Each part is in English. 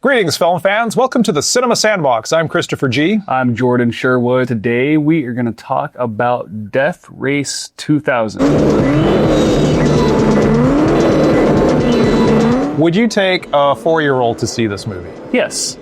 Greetings, film fans. Welcome to the Cinema Sandbox. I'm Kristopher G. I'm Jordan Sherwood. Today we are going to talk about Death Race 2000. Would you take a 4-year-old to see this movie? Yes.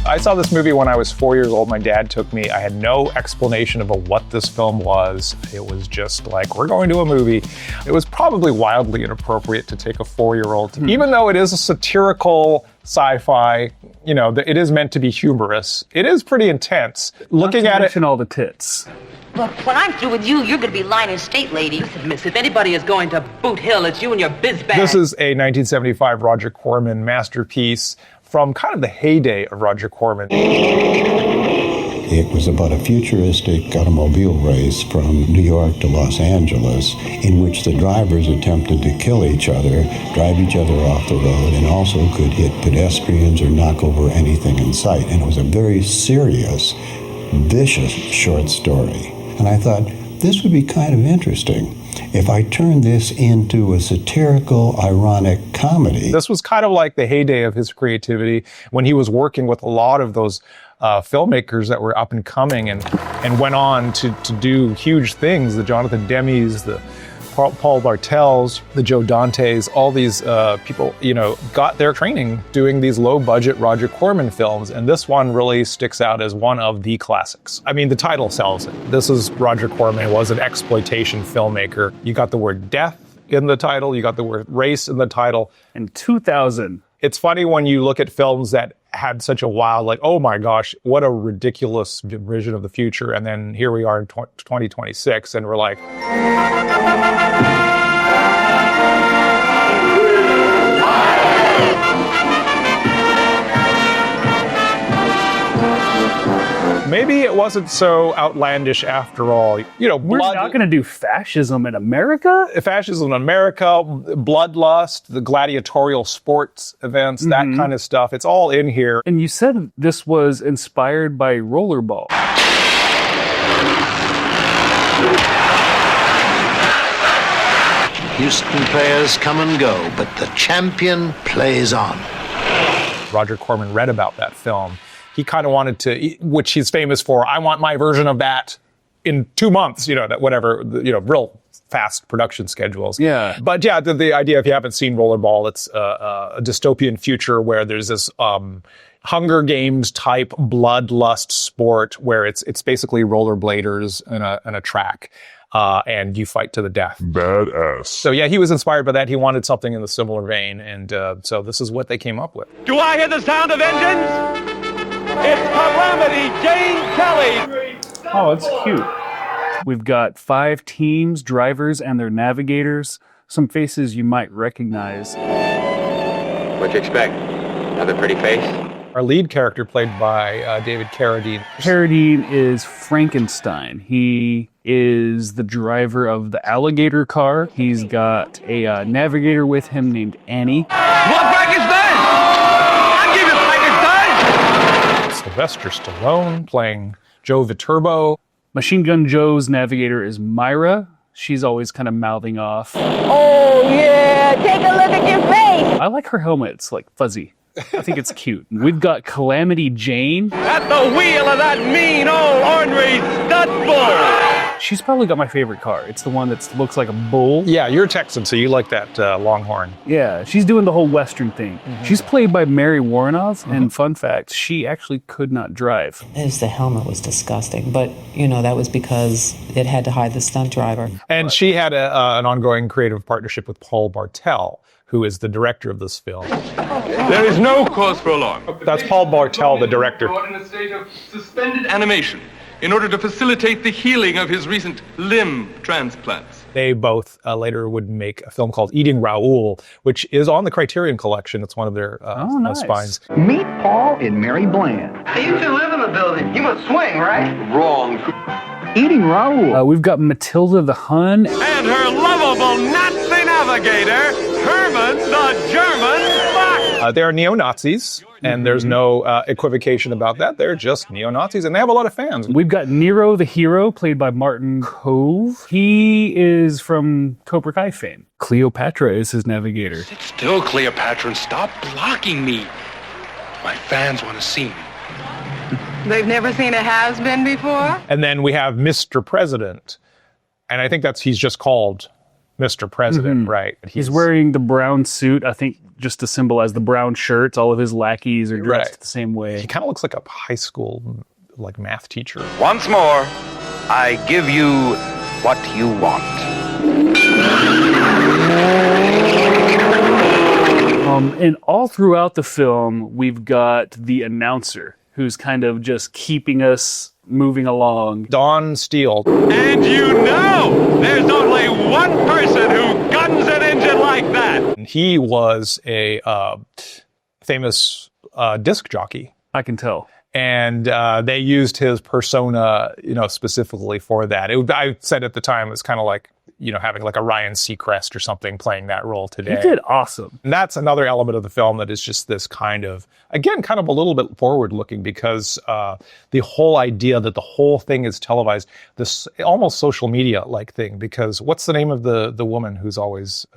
I saw this movie when I was 4 years old. My dad took me. I had no explanation of what this film was. It was just like, we're going to a movie. It was probably wildly inappropriate to take a 4-year-old to, even though it is a satirical sci-fi, you know, it is meant to be humorous. It is pretty intense. Looking at it, and all the tits. Look, when I'm through with you, you're going to be lying in state, lady. Listen, miss, if anybody is going to Boot Hill, it's you and your biz bag. This is a 1975 Roger Corman masterpiece from kind of the heyday of Roger Corman. It was about a futuristic automobile race from New York to Los Angeles in which the drivers attempted to kill each other, drive each other off the road, and also could hit pedestrians or knock over anything in sight. And it was a very serious, vicious short story. And I thought, this would be kind of interesting if I turned this into a satirical, ironic comedy. This was kind of like the heyday of his creativity when he was working with a lot of those filmmakers that were up and coming and went on to do huge things. The Jonathan Demmes, the Paul Bartels, the Joe Dantes, all these people, you know, got their training doing these low-budget Roger Corman films, and this one really sticks out as one of the classics. I mean, the title sells it. This is Roger Corman was an exploitation filmmaker. You got the word death in the title, you got the word race in the title. In 2000. It's funny when you look at films that had such a wild, like, oh my gosh, what a ridiculous vision of the future. And then here we are in 2026, and we're like, maybe it wasn't so outlandish after all. You know, we're not going to do fascism in America? Fascism in America, bloodlust, the gladiatorial sports events, that kind of stuff. It's all in here. And you said this was inspired by rollerball. Houston players come and go, but the champion plays on. Roger Corman read about that film. He kind of wanted to, which he's famous for, I want my version of that in 2 months, you know, that whatever, you know, real fast production schedules. Yeah. But yeah, the idea, if you haven't seen Rollerball, it's a dystopian future where there's this Hunger Games type bloodlust sport where it's basically rollerbladers in a track. And you fight to the death. Badass. So yeah, he was inspired by that. He wanted something in the similar vein. And so this is what they came up with. Do I hear the sound of engines? It's Calamity Jane Kelly. Oh, it's cute. We've got 5 teams, drivers and their navigators. Some faces you might recognize. What'd you expect? Another pretty face? Our lead character, played by David Carradine. Carradine is Frankenstein. He is the driver of the alligator car. He's got a navigator with him named Annie. What Frankenstein? I'll give you Frankenstein! Sylvester Stallone playing Joe Viterbo. Machine Gun Joe's navigator is Myra. She's always kind of mouthing off. Oh, yeah, take a look at your face. I like her helmet. It's like fuzzy. I think it's cute. We've got Calamity Jane. At the wheel of that mean old ornery stud bull! She's probably got my favorite car. It's the one that looks like a bull. Yeah, you're a Texan, so you like that Longhorn. Yeah, she's doing the whole Western thing. She's played by Mary Warrenoff, and fun fact, she actually could not drive. The helmet was disgusting, but, you know, that was because it had to hide the stunt driver. And she had an ongoing creative partnership with Paul Bartel, who is the director of this film. There is no cause for alarm. That's Paul Bartel, the director. In a state of suspended animation. in order to facilitate the healing of his recent limb transplants. They both later would make a film called Eating Raoul, which is on the Criterion Collection. It's one of their nice. finds. Meet Paul and Mary Bland. Hey, you two live in the building. You must swing, right? Wrong. Eating Raoul. We've got Matilda the Hun. And her lovable Nazi navigator, Herman the German Fox. They are neo-Nazis, and there's no equivocation about that. They're just neo-Nazis, and they have a lot of fans. We've got Nero the Hero, played by Martin Kove. He is from Cobra Kai fame. Cleopatra is his navigator. Sit still, Cleopatra, and stop blocking me. My fans want to see me. They've never seen a has-been before? And then we have Mr. President, and I think he's just called Mr. President, right? He's wearing the brown suit, I think just to symbolize the brown shirts. All of his lackeys are dressed the same way. He kind of looks like a high school, math teacher. Once more, I give you what you want. And all throughout the film, we've got the announcer who's kind of just keeping us moving along. Don Steele. And you know there's only one person who guns an engine like that. He was a famous disc jockey. I can tell. And they used his persona, specifically for that. I said at the time it was kind of like, having like a Ryan Seacrest or something playing that role today. He did awesome. And that's another element of the film that is just this kind of a little bit forward looking, because the whole idea that the whole thing is televised, this almost social media like thing, because what's the name of the woman who's always...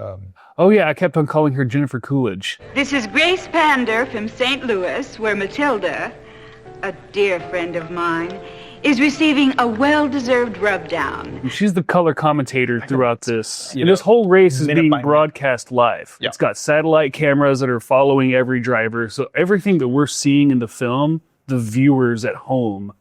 Oh yeah, I kept on calling her Jennifer Coolidge. This is Grace Pander from St. Louis, where Matilda, a dear friend of mine, is receiving a well-deserved rub-down. She's the color commentator throughout this. And this whole race is being broadcast live. Yeah. It's got satellite cameras that are following every driver. So everything that we're seeing in the film, the viewers at home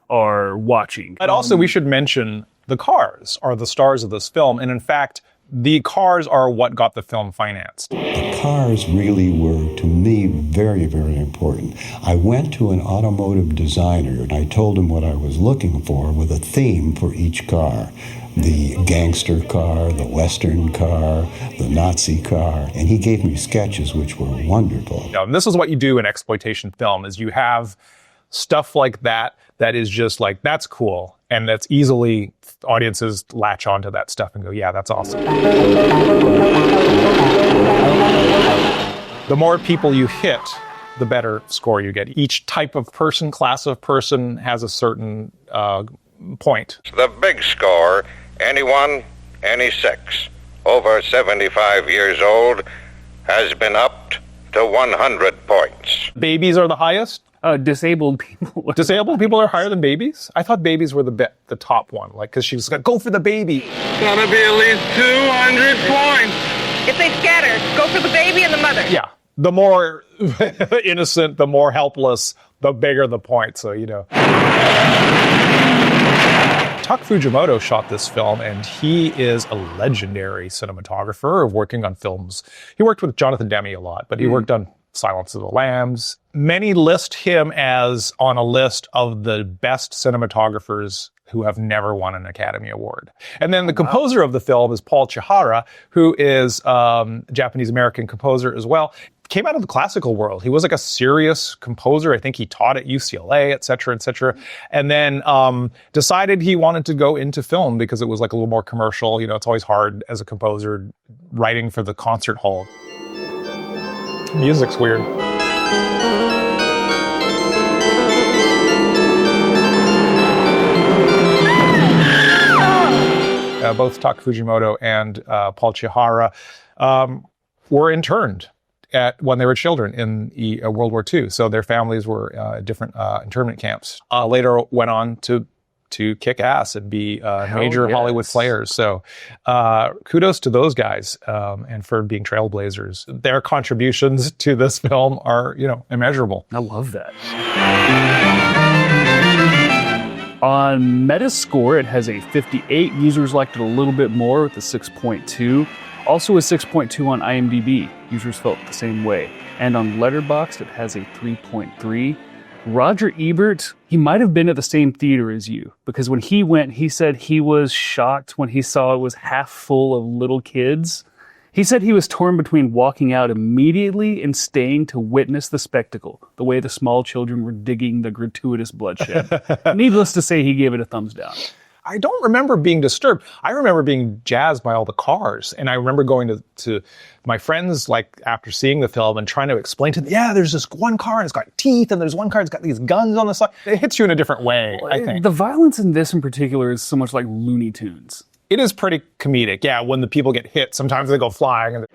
are watching. But also we should mention the cars are the stars of this film. And in fact, the cars are what got the film financed. The cars really were, to me, very, very important. I went to an automotive designer and I told him what I was looking for with a theme for each car. The gangster car, the Western car, the Nazi car, and he gave me sketches which were wonderful. And this is what you do in exploitation film, is you have stuff like that is just like, that's cool. And that's easily, audiences latch onto that stuff and go, yeah, that's awesome. The more people you hit, the better score you get. Each type of person, class of person, has a certain point. The big score, anyone, any sex, over 75 years old, has been upped to 100 points. Babies are the highest? Disabled people. Disabled people are higher than babies? I thought babies were the top one, because she was going to go for the baby. Gotta be at least 200 points. If they scatter, go for the baby and the mother. Yeah. The more innocent, the more helpless, the bigger the point. So, Tak Fujimoto shot this film, and he is a legendary cinematographer of working on films. He worked with Jonathan Demme a lot, but he worked on Silence of the Lambs. Many list him as on a list of the best cinematographers who have never won an Academy Award. And then the composer of the film is Paul Chihara, who is a Japanese-American composer as well. Came out of the classical world. He was like a serious composer. I think he taught at UCLA, et cetera, and then decided he wanted to go into film because it was like a little more commercial. It's always hard as a composer writing for the concert hall. Music's weird. Both Tak Fujimoto and Paul Chihara were interned when they were children in World War II. So their families were different internment camps. Later went on to kick ass and be major Hollywood players. So kudos to those guys and for being trailblazers. Their contributions to this film are, immeasurable. I love that. On Metascore, it has a 58. Users liked it a little bit more with a 6.2. Also a 6.2 on IMDb. Users felt the same way. And on Letterboxd, it has a 3.3. Roger Ebert, he might have been at the same theater as you, because when he went, he said he was shocked when he saw it was half full of little kids. He said he was torn between walking out immediately and staying to witness the spectacle, the way the small children were digging the gratuitous bloodshed. Needless to say, he gave it a thumbs down. I don't remember being disturbed. I remember being jazzed by all the cars. And I remember going to my friends, like, after seeing the film and trying to explain to them, yeah, there's this one car and it's got teeth, and there's one car that's got these guns on the side. It hits you in a different way, I think. The violence in this in particular is so much like Looney Tunes. It is pretty comedic. Yeah, when the people get hit, sometimes they go flying. And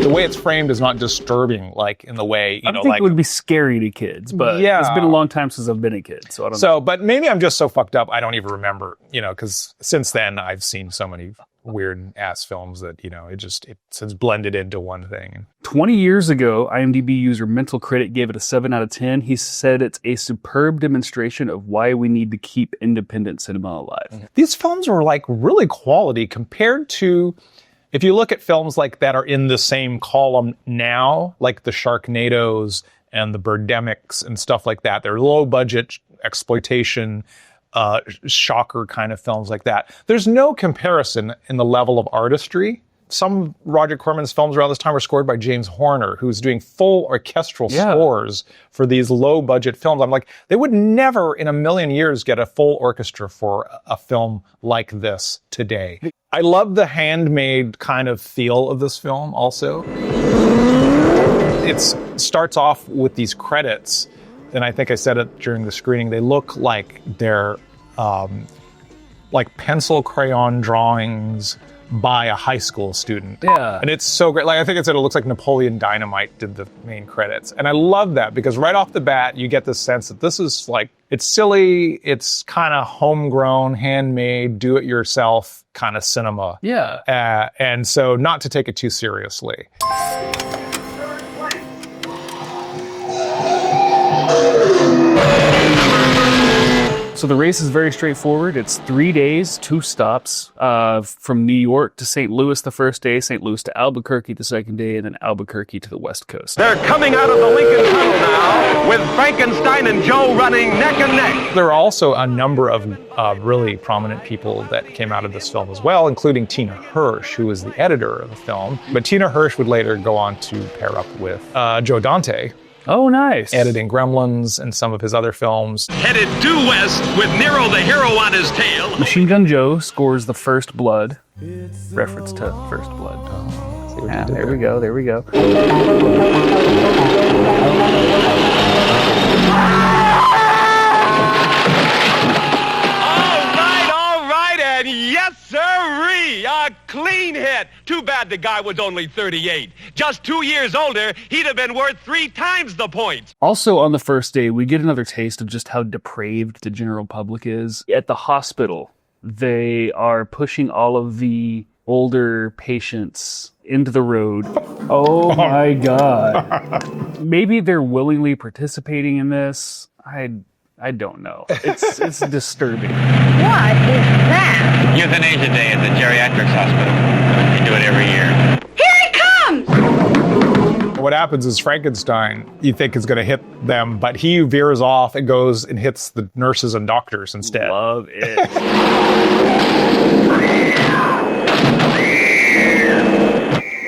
the way it's framed is not disturbing, like in the way, I think it would be scary to kids, but it's been a long time since I've been a kid, so I don't know. But maybe I'm just so fucked up, I don't even remember, because since then I've seen so many weird-ass films that, it's blended into one thing. 20 years ago, IMDb user Mental Critic gave it a 7 out of 10. He said it's a superb demonstration of why we need to keep independent cinema alive. Mm-hmm. These films were, like, really quality compared to... If you look at films like that are in the same column now, like the Sharknadoes and the Birdemics and stuff like that, they're low-budget exploitation, shocker kind of films like that. There's no comparison in the level of artistry. Some of Roger Corman's films around this time were scored by James Horner, who's doing full orchestral scores for these low-budget films. I'm like, they would never in a million years get a full orchestra for a film like this today. I love the handmade kind of feel of this film also. It starts off with these credits, and I think I said it during the screening, they look like they're like pencil crayon drawings by a high school student. Yeah. And it's so great. Like, I think it said it looks like Napoleon Dynamite did the main credits. And I love that because right off the bat, you get this sense that this is like, it's silly, it's kind of homegrown, handmade, do-it-yourself kind of cinema. Yeah. And so not to take it too seriously. So the race is very straightforward. It's 3 days, 2 stops, from New York to St. Louis the first day, St. Louis to Albuquerque the second day, and then Albuquerque to the West Coast. They're coming out of the Lincoln Tunnel now, with Frankenstein and Joe running neck and neck. There are also a number of really prominent people that came out of this film as well, including Tina Hirsch, who was the editor of the film. But Tina Hirsch would later go on to pair up with Joe Dante. Oh, nice. Editing Gremlins and some of his other films. Headed due west with Nero the hero on his tail. Machine Gun Joe scores The First Blood. Reference to First Blood. There we go. All right, and yes, sirree, a clean hit. Too bad the guy was only 38. Just 2 years older, he'd have been worth 3 times the points. Also on the first day, we get another taste of just how depraved the general public is. At the hospital, they are pushing all of the older patients into the road. Oh my God. Maybe they're willingly participating in this. I don't know. It's disturbing. What is that? Euthanasia Day at the geriatrics hospital. They do it every year. Here it comes! What happens is Frankenstein, you think, is going to hit them, but he veers off and goes and hits the nurses and doctors instead. Love it.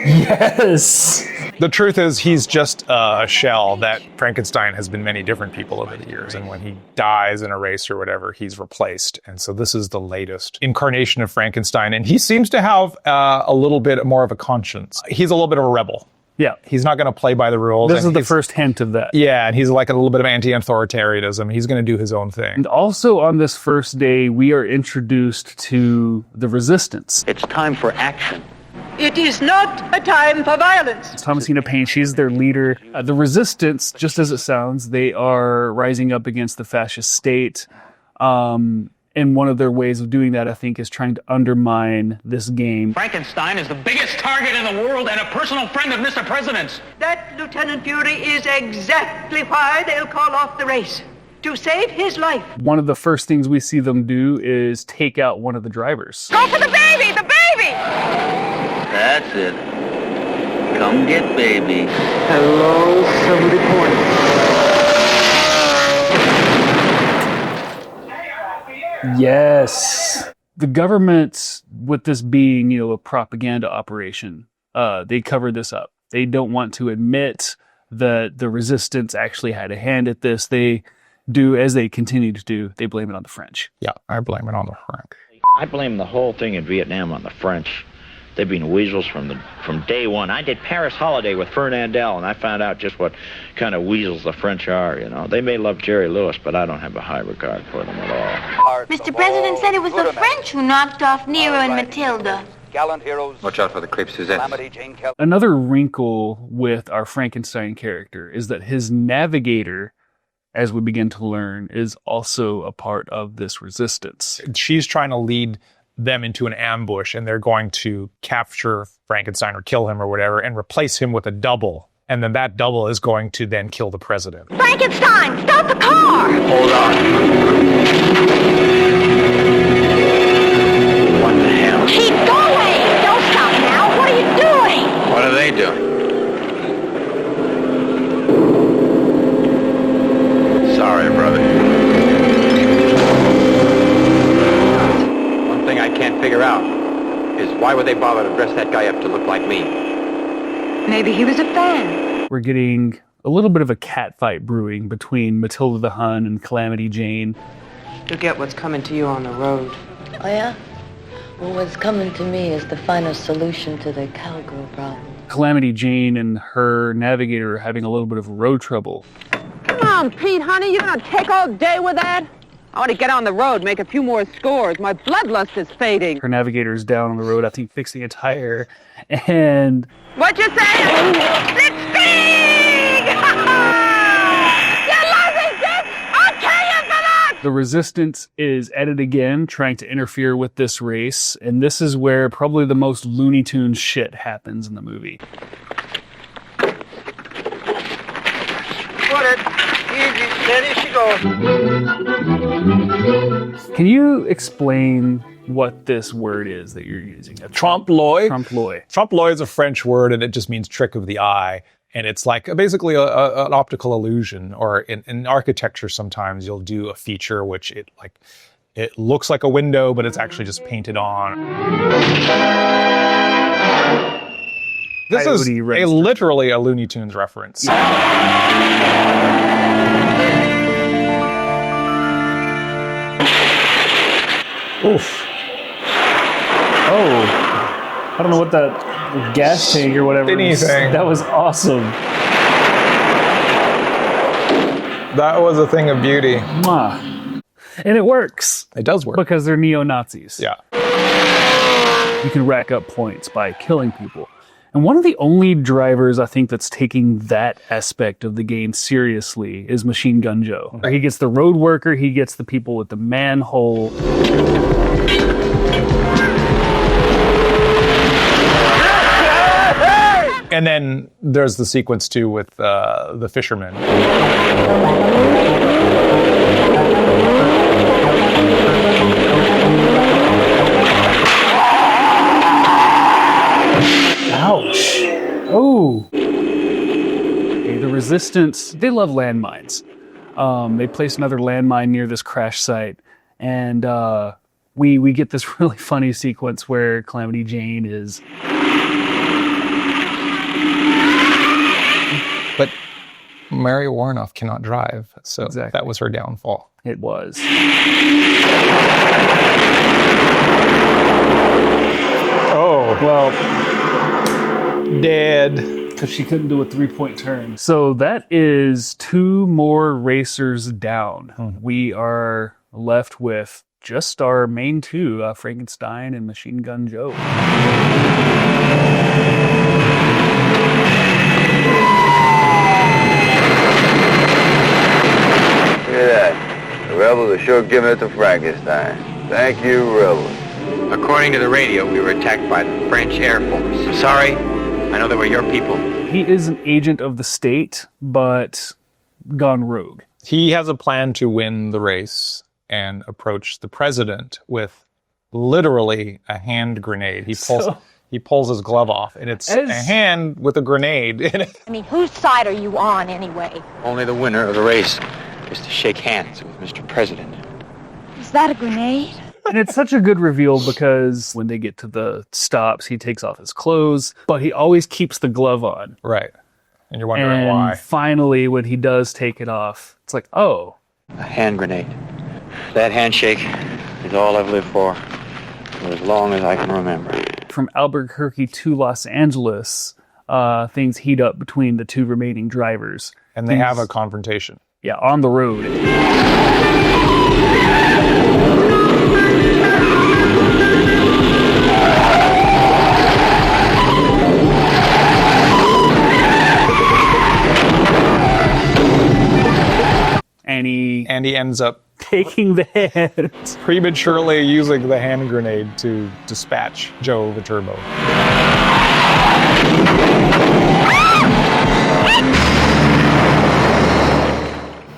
Yes! The truth is, he's just a shell that Frankenstein has been many different people over the years. And when he dies in a race or whatever, he's replaced. And so this is the latest incarnation of Frankenstein. And he seems to have a little bit more of a conscience. He's a little bit of a rebel. Yeah. He's not going to play by the rules. This is the first hint of that. Yeah, and he's like a little bit of anti-authoritarianism. He's going to do his own thing. And also on this first day, we are introduced to the resistance. It's time for action. It is not a time for violence. Thomasina Paine, she's their leader. The resistance, just as it sounds, they are rising up against the fascist state. And one of their ways of doing that, I think, is trying to undermine this game. Frankenstein is the biggest target in the world and a personal friend of Mr. President's. That, Lieutenant Fury, is exactly why they'll call off the race. To save his life. One of the first things we see them do is take out one of the drivers. Go for the baby! The baby! That's it. Come get baby. Hello, 70 points. Yes. The government, with this being, a propaganda operation, they covered this up. They don't want to admit that the resistance actually had a hand at this. They do, as they continue to do, they blame it on the French. Yeah, I blame it on the French. I blame the whole thing in Vietnam on the French. They've been weasels from day one. I did Paris Holiday with Fernandel, and I found out just what kind of weasels the French are, They may love Jerry Lewis, but I don't have a high regard for them at all. Mr. President said it was the French who knocked off Nero and Matilda. Gallant heroes. Watch out for the crepe Suzette. Another wrinkle with our Frankenstein character is that his navigator, as we begin to learn, is also a part of this resistance. She's trying to lead them into an ambush, and they're going to capture Frankenstein or kill him or whatever and replace him with a double. And then that double is going to then kill the president. Frankenstein, stop the car! Hold on. What the hell? Keep going! Don't stop now! What are you doing? What are they doing? Sorry, brother. One thing I can't figure out is why would they bother to dress that guy up to look like me? Maybe he was a fan. We're getting a little bit of a catfight brewing between Matilda the Hun and Calamity Jane. You'll get what's coming to you on the road. Oh, yeah? Well, what's coming to me is the final solution to the cowgirl problem. Calamity Jane and her navigator are having a little bit of road trouble. Come on, Pete, honey, you gonna take all day with that? I want to get on the road, make a few more scores. My bloodlust is fading. Her navigator's down on the road, I think, fixing a tire, and... What'd you say? It's big! You're losing, Dick! I'll kill you for that! The resistance is at it again, trying to interfere with this race, and this is where probably the most Looney Tunes shit happens in the movie. Put it. Easy, steady she goes. Can you explain what this word is that you're using? Trompe-l'oeil. Trompe-l'oeil. Trompe-l'oeil is a French word, and it just means trick of the eye. And it's like basically an optical illusion, or in architecture sometimes you'll do a feature which it looks like a window, but it's actually just painted on. This is literally a Looney Tunes reference. Oof. Oh. I don't know what that gas tank or whatever. Anything. That was awesome. That was a thing of beauty. Mwah. And it works. It does work. Because they're neo-Nazis. Yeah. You can rack up points by killing people. And one of the only drivers, I think, that's taking that aspect of the game seriously is Machine Gun Joe. He gets the road worker, he gets the people with the manhole. And then there's the sequence, too, with the fisherman. Ouch. Oh. Okay, the resistance, they love landmines. They place another landmine near this crash site, and we get this really funny sequence where Calamity Jane is... But Mary Warnoff cannot drive, so exactly. That was her downfall. It was. Oh, well, dead. Because she couldn't do a 3-point turn. So that is 2 more racers down. We are left with just our main 2, Frankenstein and Machine Gun Joe. Look at that. The rebels are sure giving it to Frankenstein. Thank you, rebels. According to the radio, we were attacked by the French Air Force. Sorry, I know they were your people. He is an agent of the state, but gone rogue. He has a plan to win the race and approach the president with literally a hand grenade. He pulls his glove off, and it's a hand with a grenade in it. I mean, whose side are you on, anyway? Only the winner of the race is to shake hands with Mr. President. Is that a grenade? And it's such a good reveal because when they get to the stops, he takes off his clothes, but he always keeps the glove on. Right. And you're wondering why. Finally, when he does take it off, it's like, oh. A hand grenade. That handshake is all I've lived for as long as I can remember. From Albuquerque to Los Angeles, things heat up between the two remaining drivers. And they have a confrontation. Yeah, on the road. And he ends up taking the hand. Prematurely using the hand grenade to dispatch Joe Viterbo.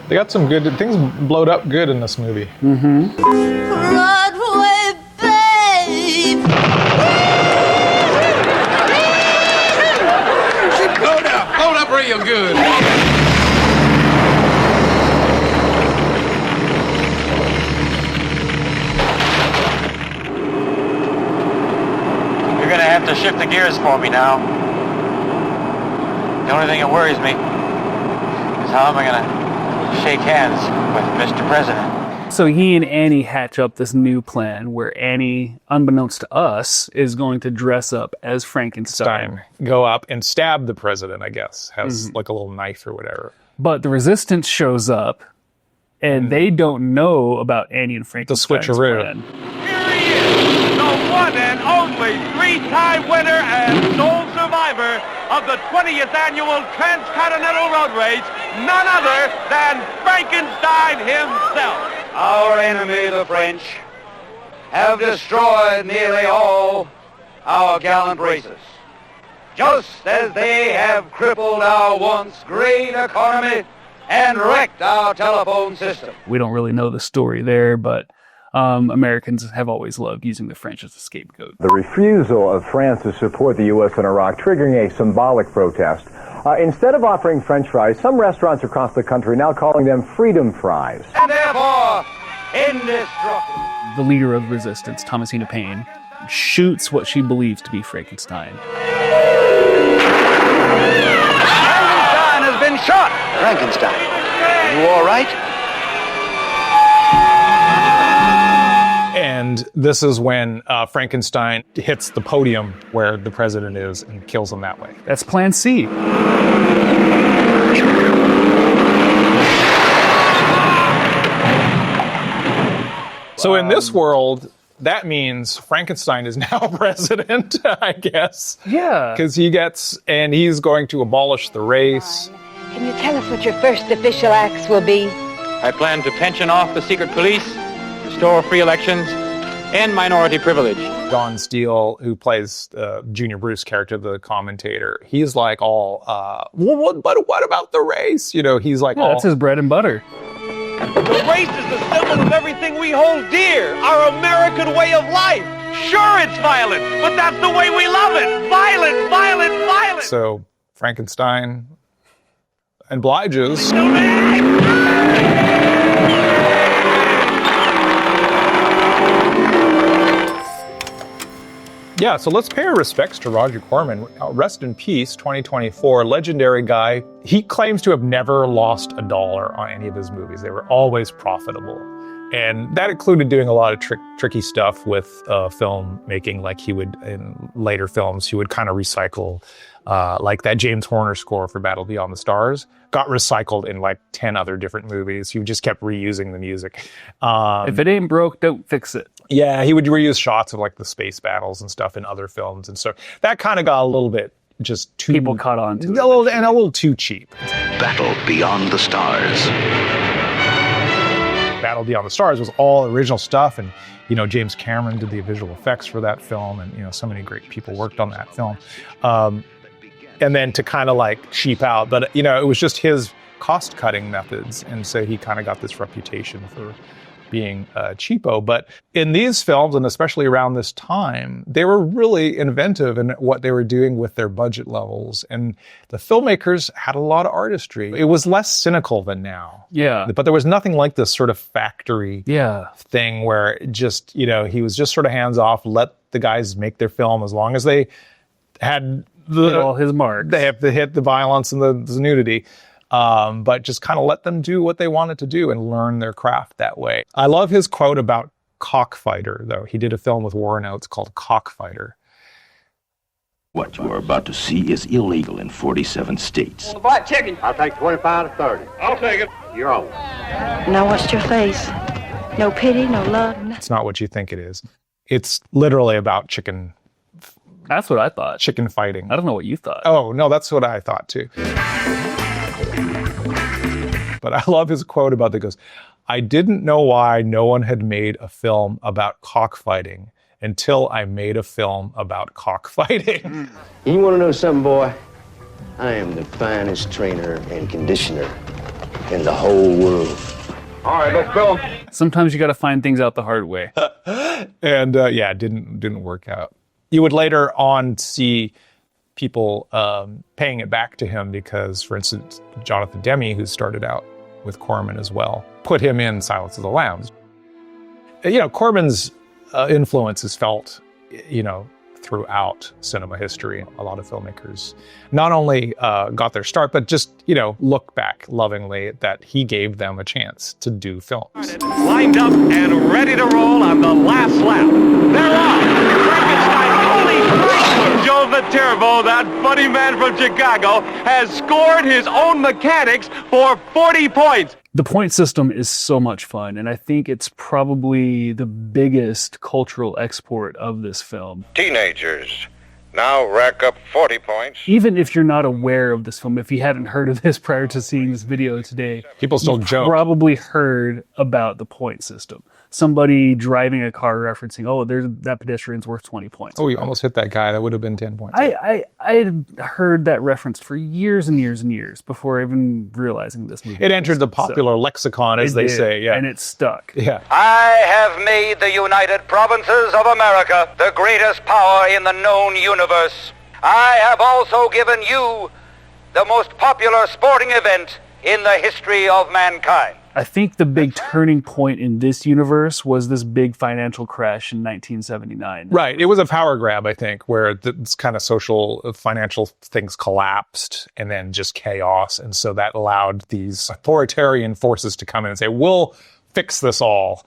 They got some good things blowed up good in this movie. Mm-hmm. Broadway, babe! Blow up real good. You're gonna have to shift the gears for me now. The only thing that worries me is how am I gonna shake hands with Mr. President? So he and Annie hatch up this new plan where Annie, unbeknownst to us, is going to dress up as Frankenstein. Go up and stab the president, I guess. Has like a little knife or whatever. But the resistance shows up and they don't know about Annie and Frankenstein's the switcheroo. plan. The one and only three-time winner and sole survivor of the 20th annual Transcontinental Road Race, none other than Frankenstein himself. Our enemy, the French, have destroyed nearly all our gallant races, just as they have crippled our once great economy and wrecked our telephone system. We don't really know the story there, but Americans have always loved using the French as a scapegoat. The refusal of France to support the U.S. in Iraq, triggering a symbolic protest. Instead of offering French fries, some restaurants across the country are now calling them freedom fries. And therefore, indestructible. The leader of resistance, Thomasina Paine, shoots what she believes to be Frankenstein. Frankenstein has been shot. Frankenstein, are you all right? And this is when Frankenstein hits the podium where the president is and kills him that way. That's Plan C. So in this world, that means Frankenstein is now president, I guess. Yeah. Because he's going to abolish the race. Can you tell us what your first official acts will be? I plan to pension off the secret police, restore free elections, and minority privilege. Don Steele, who plays Junior Bruce character, the commentator, he's like all, but what about the race? You know, he's like, that's his bread and butter. The race is the symbol of everything we hold dear, our American way of life. Sure, it's violent, but that's the way we love it. Violent, violent, violent. So Frankenstein obliges. Yeah, so let's pay our respects to Roger Corman. Rest in peace, 2024, legendary guy. He claims to have never lost a dollar on any of his movies. They were always profitable. And that included doing a lot of tricky stuff with filmmaking, like he would, in later films, he would kind of recycle, like that James Horner score for Battle Beyond the Stars, got recycled in like 10 other different movies. He just kept reusing the music. If it ain't broke, don't fix it. Yeah, he would reuse shots of like the space battles and stuff in other films. And so that kind of got a little bit just too... People caught on to it. And a little too cheap. Battle Beyond the Stars. Battle Beyond the Stars was all original stuff. And, you know, James Cameron did the visual effects for that film. And, you know, so many great people worked on that film. And then to kind of like cheap out. But, you know, it was just his cost-cutting methods. And so he kind of got this reputation for being cheapo. But in these films, and especially around this time, they were really inventive in what they were doing with their budget levels. And the filmmakers had a lot of artistry. It was less cynical than now. Yeah. But there was nothing like this sort of factory thing where it just, you know, he was just sort of hands off, let the guys make their film as long as they had hit all his marks. They have to hit the violence and the nudity. But just kind of let them do what they wanted to do and learn their craft that way. I love his quote about Cockfighter, though. He did a film with Warren Oates called Cockfighter. What you are about to see is illegal in 47 states. The black chicken. I'll take 25 to 30. I'll take it. You're on. Now watch your face. No pity, no love. It's not what you think it is. It's literally about chicken. That's what I thought. Chicken fighting. I don't know what you thought. Oh, no, that's what I thought too. But I love his quote about that. Goes, I didn't know why no one had made a film about cockfighting until I made a film about cockfighting. You want to know something, boy? I am the finest trainer and conditioner in the whole world. All right, let's go. Sometimes you got to find things out the hard way. And it didn't work out. You would later on see people paying it back to him because, for instance, Jonathan Demme, who started out with Corman as well, put him in Silence of the Lambs. You know, Corman's influence is felt, you know, throughout cinema history. A lot of filmmakers not only got their start, but just, you know, look back lovingly that he gave them a chance to do films. Lined up and ready to roll on the last lap. They're off. Frankenstein, holy Joe Viterbo, that funny man from Chicago, has scored his own mechanics for 40 points. The point system is so much fun, and I think it's probably the biggest cultural export of this film. Teenagers now rack up 40 points. Even if you're not aware of this film, if you hadn't heard of this prior to seeing this video today, people still joke. Probably heard about the point system. Somebody driving a car referencing, oh, that pedestrian's worth 20 points. Oh, you almost hit that guy. That would have been 10 points. I had heard that reference for years and years and years before even realizing this movie. It entered the popular lexicon, as they say. Yeah. And it stuck. Yeah. I have made the United Provinces of America the greatest power in the known universe. I have also given you the most popular sporting event in the history of mankind. I think the big turning point in this universe was this big financial crash in 1979. Right. It was a power grab, I think, where this kind of social, financial things collapsed and then just chaos. And so that allowed these authoritarian forces to come in and say, we'll fix this all.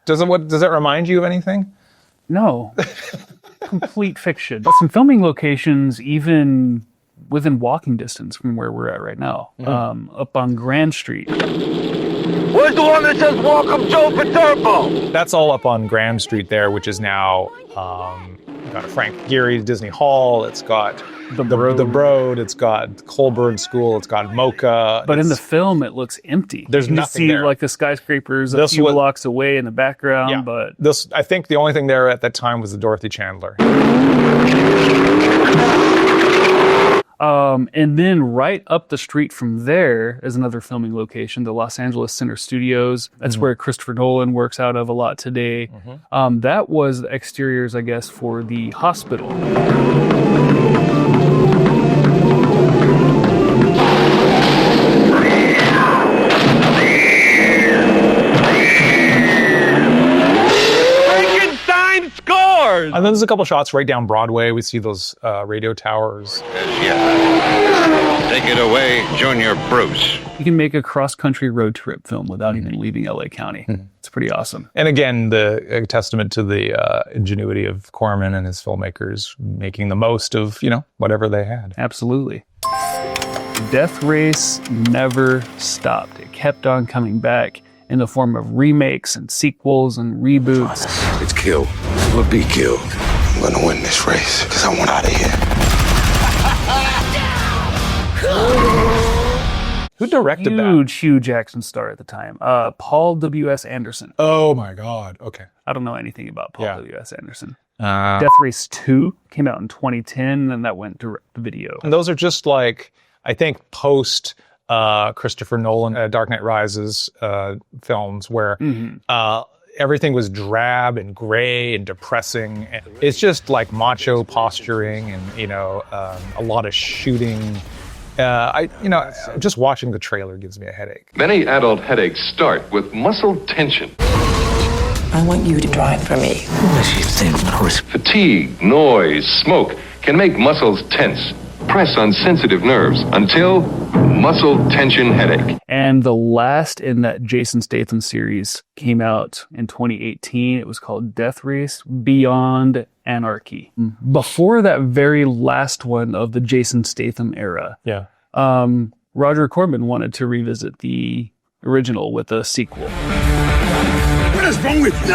Does that remind you of anything? No. Complete fiction. But some filming locations, even within walking distance from where we're at right now, up on Grand Street. Where's the one that says "Welcome, Joe Viterbo"? That's all up on Grand Street there, which is now got Frank Gehry's Disney Hall. It's got the Broad. It's got Colburn School. It's got Mocha. But in the film, it looks empty. There's nothing there. You see like the skyscrapers a few blocks away in the background. Yeah. But I think the only thing there at that time was the Dorothy Chandler. And then right up the street from there is another filming location, the Los Angeles Center Studios. That's where Christopher Nolan works out of a lot today. That was the exteriors, I guess, for the hospital. Frankenstein scores! And then there's a couple shots right down Broadway. We see those radio towers. Take it away, Junior Bruce. You can make a cross-country road trip film without even leaving LA County. It's pretty awesome. And again, a testament to the ingenuity of Corman and his filmmakers making the most of, whatever they had. Absolutely. Death Race never stopped. It kept on coming back in the form of remakes and sequels and reboots. It's kill or be killed. I'm gonna win this race because I want out of here. Who directed that? Huge action star at the time. Paul W.S. Anderson. Oh my God. Okay. I don't know anything about Paul W.S. Anderson. Death Death Race 2 came out in 2010, and that went direct to video. And those are just like, I think, post Kristopher Nolan, Dark Knight Rises films, where everything was drab and gray and depressing. And it's just like macho posturing and, you know, a lot of shooting. Just watching the trailer gives me a headache. Many adult headaches start with muscle tension. I want you to drive for me. Fatigue, noise, smoke can make muscles tense. Press on sensitive nerves until muscle tension headache. And the last in that Jason Statham series came out in 2018. It was called Death Race Beyond Anarchy. Before that very last one of the Jason Statham era, Roger Corman wanted to revisit the original with a sequel. What is wrong with you?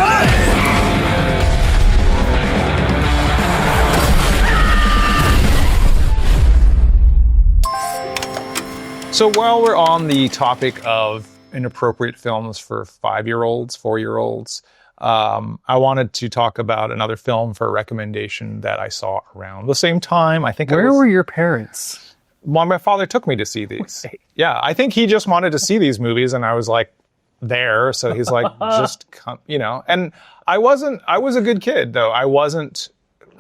So while we're on the topic of inappropriate films for 5-year-olds, 4-year-olds, I wanted to talk about another film for a recommendation that I saw around the same time. I think. Where were your parents? Well, my father took me to see these. Yeah, I think he just wanted to see these movies, and I was like there, so he's like, just come, you know. And I was a good kid though. I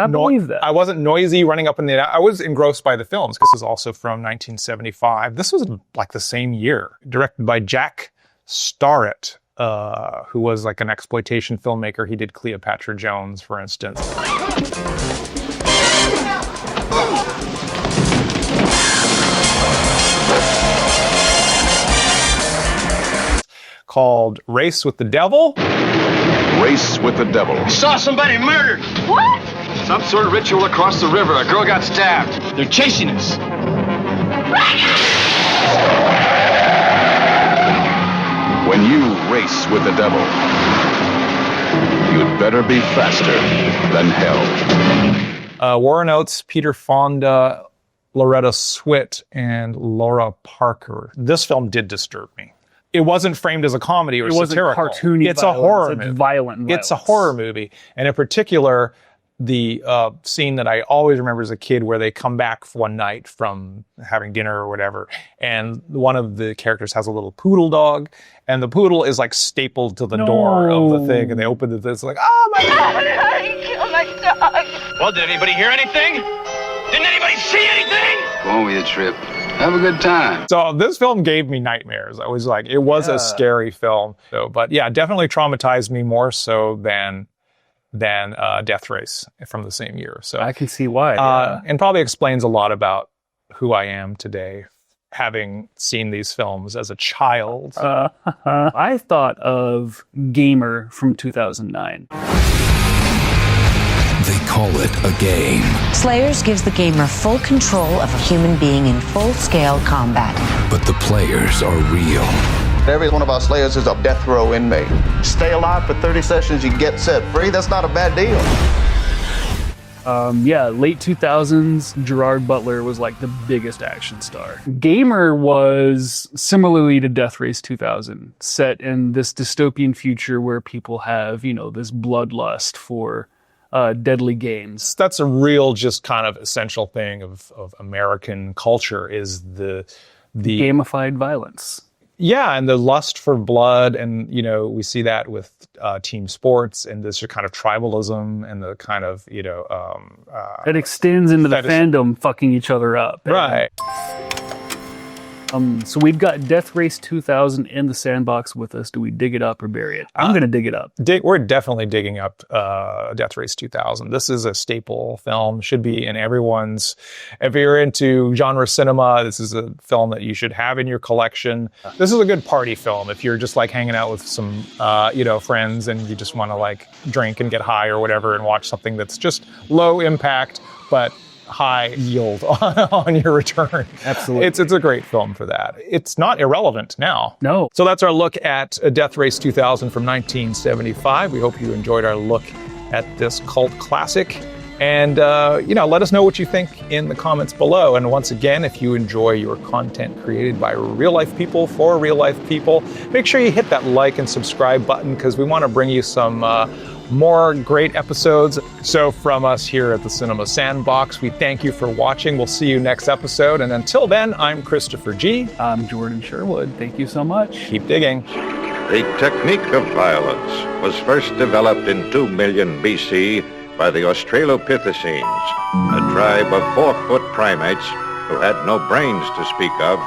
believe that. I wasn't noisy running up in the... I was engrossed by the films because this is also from 1975. This was like the same year. Directed by Jack Starrett, who was like an exploitation filmmaker. He did Cleopatra Jones, for instance. Called Race with the Devil. Race with the Devil. Saw somebody murdered. What? Some sort of ritual across the river. A girl got stabbed. They're chasing us. When you race with the devil, you'd better be faster than hell. Warren Oates, Peter Fonda, Loretta Swit, and Laura Parker. This film did disturb me. It wasn't framed as a comedy or satirical. It wasn't cartoony. It's a horror movie. It's violent. It's a horror movie. And in particular, the scene that I always remember as a kid where they come back one night from having dinner or whatever, and one of the characters has a little poodle dog, and the poodle is like stapled to the door of the thing, and they open it, it's like, oh my God! He killed my dog. Well, did anybody hear anything? Didn't anybody see anything? Go on with your trip. Have a good time. So this film gave me nightmares. I was like, it was a scary film. So, but yeah, definitely traumatized me more so than Death Race from the same year. So I can see why. And probably explains a lot about who I am today, having seen these films as a child. I thought of Gamer from 2009. They call it a game. Slayers gives the gamer full control of a human being in full-scale combat. But the players are real. Every one of our Slayers is a death row inmate. Stay alive for 30 sessions, you get set free. That's not a bad deal. Late 2000s, Gerard Butler was like the biggest action star. Gamer was similarly to Death Race 2000, set in this dystopian future where people have, this bloodlust for deadly games. That's a real, just kind of essential thing of American culture is the gamified violence. Yeah, and the lust for blood, and we see that with team sports, and this kind of tribalism, and the kind of it extends into the fandom fucking each other up. Right. So we've got Death Race 2000 in the sandbox with us. Do we dig it up or bury it? I'm going to dig it up. We're definitely digging up Death Race 2000. This is a staple film. Should be in everyone's... If you're into genre cinema, this is a film that you should have in your collection. This is a good party film if you're just like hanging out with some friends and you just want to like drink and get high or whatever and watch something that's just low impact, but high yield on your return. Absolutely. It's a great film for that. It's not irrelevant now. No. So that's our look at Death Race 2000 from 1975. We hope you enjoyed our look at this cult classic. And, let us know what you think in the comments below. And once again, if you enjoy your content created by real-life people for real-life people, make sure you hit that like and subscribe button, because we want to bring you some more great episodes. So from us here at the Cinema Sandbox, we thank you for watching. We'll see you next episode. And until then, I'm Kristopher G. I'm Jordan Sherwood. Thank you so much. Keep digging. The technique of violence was first developed in 2 million BC by the Australopithecines, a tribe of 4-foot primates who had no brains to speak of,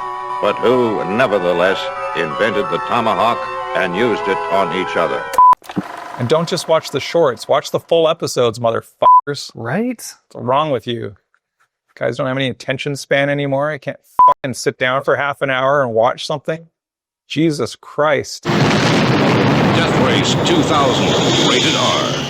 but who, nevertheless, invented the tomahawk and used it on each other. And don't just watch the shorts. Watch the full episodes, motherfuckers. Right? What's wrong with you? Guys don't have any attention span anymore? I can't fucking sit down for half an hour and watch something? Jesus Christ. Death Race 2000, rated R.